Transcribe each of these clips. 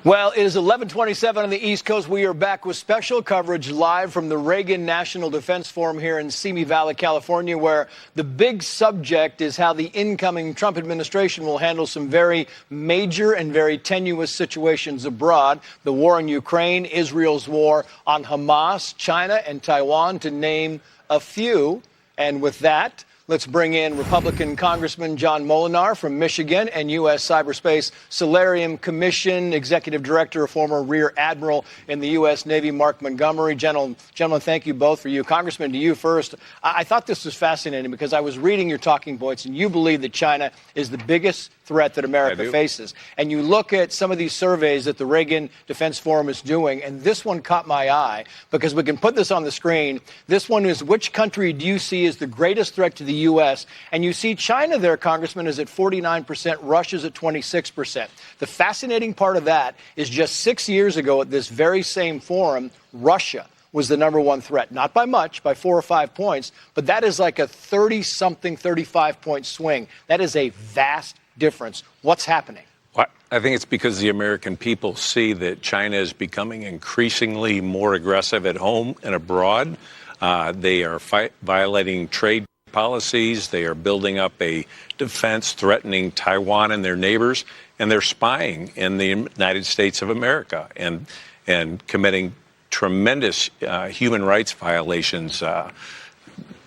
Well, it is 11:27 on the East Coast. We are back with special coverage live from the Reagan National Defense Forum here in Simi Valley, California, where the big subject is how the incoming Trump administration will handle some very major and very tenuous situations abroad. The war in Ukraine, Israel's war on Hamas, China, and Taiwan, to name a few. And with that, let's bring in Republican Congressman John Molinar from Michigan and U.S. Cyberspace Solarium Commission Executive Director, a former Rear Admiral in the U.S. Navy, Mark Montgomery. Gentlemen, thank you both for you. Congressman, to you first. I thought this was fascinating because I was reading your talking points, and you believe that China is the biggest threat that America faces. And you look at some of these surveys that the Reagan Defense Forum is doing, and this one caught my eye because we can put this on the screen. This one is, which country do you see as the greatest threat to the U.S.? And you see China there, Congressman, is at 49%, Russia's at 26%. The fascinating part of that is just 6 years ago at this very same forum, Russia was the number one threat. Not by much, by 4 or 5 points, but that is like a 30-something, 35-point swing. That is a vast difference. What's happening? Well, I think it's because the American people see that China is becoming increasingly more aggressive at home and abroad. They are violating trade policies. They are building up a defense threatening Taiwan and their neighbors, and they're spying in the United States of America and committing tremendous human rights violations,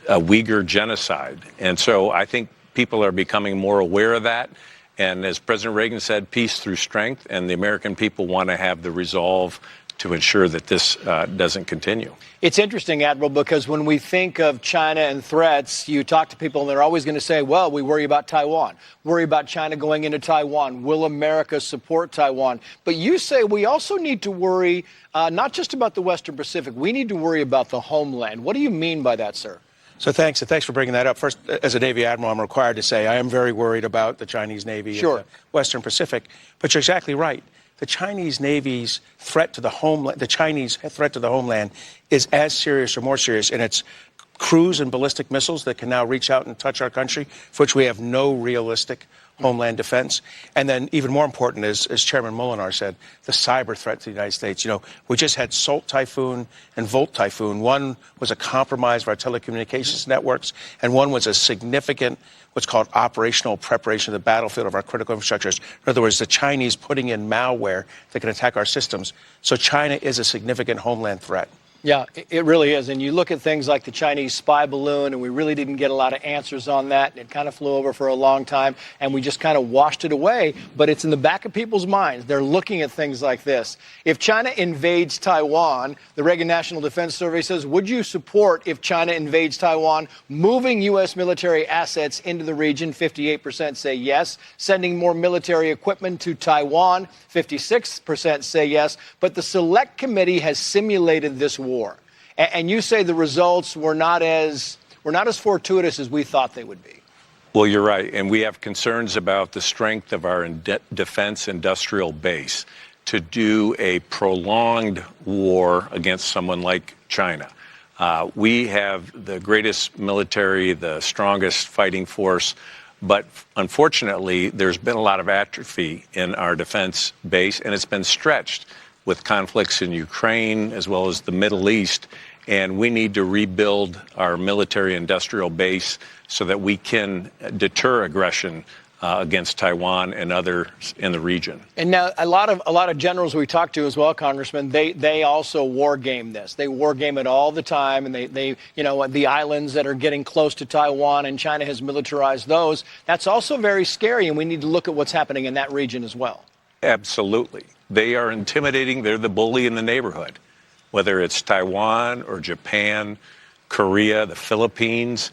Uyghur genocide. And so I think people are becoming more aware of that. And as President Reagan said, peace through strength, and the American people want to have the resolve to ensure that this doesn't continue. It's interesting, Admiral, because when we think of China and threats, you talk to people and they're always going to say, well, we worry about Taiwan, worry about China going into Taiwan. Will America support Taiwan? But you say we also need to worry not just about the Western Pacific. We need to worry about the homeland. What do you mean by that, sir? So thanks for bringing that up. First, as a Navy Admiral, I'm required to say I am very worried about the Chinese Navy in the Western Pacific. But you're exactly right. The Chinese Navy's threat to the homeland, the Chinese threat to the homeland, is as serious or more serious, and it's cruise and ballistic missiles that can now reach out and touch our country, for which we have no realistic homeland defense. And then even more important is, as Chairman Molinar said, the cyber threat to the United States. You know, we just had Salt Typhoon and Volt Typhoon. One was a compromise of our telecommunications networks, and one was a significant what's called operational preparation of the battlefield of our critical infrastructures. In other words, the Chinese putting in malware that can attack our systems. So China is a significant homeland threat. Yeah, it really is. And you look at things like the Chinese spy balloon, and we really didn't get a lot of answers on that. And it kind of flew over for a long time, and we just kind of washed it away. But it's in the back of people's minds. They're looking at things like this. If China invades Taiwan, the Reagan National Defense Survey says, would you support, if China invades Taiwan, moving U.S. military assets into the region? 58% say yes. Sending more military equipment to Taiwan? 56% say yes. But the Select Committee has simulated this war. And you say the results were not as fortuitous as we thought they would be. Well, you're right. And we have concerns about the strength of our defense industrial base to do a prolonged war against someone like China. We have the greatest military, the strongest fighting force. But unfortunately, there's been a lot of atrophy in our defense base, and it's been stretched with conflicts in Ukraine as well as the Middle East. And we need to rebuild our military industrial base so that we can deter aggression against Taiwan and others in the region. And now a lot of generals we talked to as well, Congressman, they also war game this. They war game it all the time, and they the islands that are getting close to Taiwan, and China has militarized those. That's also very scary, and we need to look at what's happening in that region as well. Absolutely. They are intimidating. They're the bully in the neighborhood, whether it's Taiwan or Japan, Korea, the Philippines.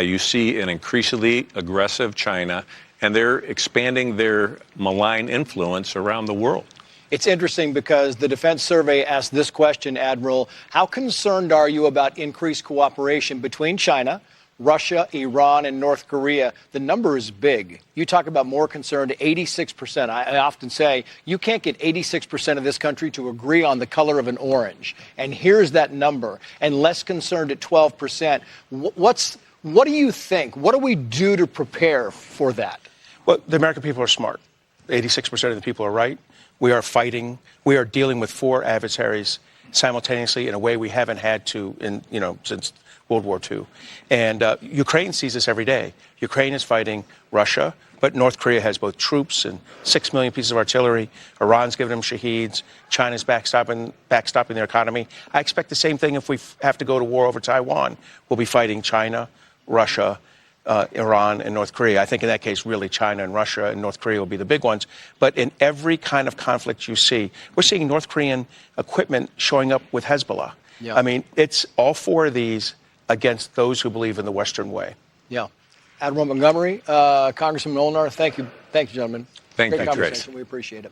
You see an increasingly aggressive China, and they're expanding their malign influence around the world. It's interesting because the Defense Survey asked this question, Admiral. How concerned are you about increased cooperation between China, Russia, Iran, and North Korea? The number is big. You talk about more concerned, 86%. I often say you can't get 86% of this country to agree on the color of an orange. And here's that number. And less concerned at 12%. What do you think? What do we do to prepare for that? Well, the American people are smart. 86% of the people are right. We are fighting. We are dealing with 4 adversaries simultaneously in a way we haven't had to since World War II. And Ukraine sees this every day. Ukraine is fighting Russia, but North Korea has both troops and 6 million pieces of artillery. Iran's giving them shaheeds. China's backstopping their economy. I expect the same thing if we have to go to war over Taiwan. We'll be fighting China, Russia, Iran, and North Korea. I think in that case, really China and Russia and North Korea will be the big ones. But in every kind of conflict you see, we're seeing North Korean equipment showing up with Hezbollah. Yeah. I mean, it's all 4 of these against those who believe in the Western way. Yeah. Admiral Montgomery, Congressman Molnar, thank you, gentlemen. Thank you, Great Chris. conversation. We appreciate it.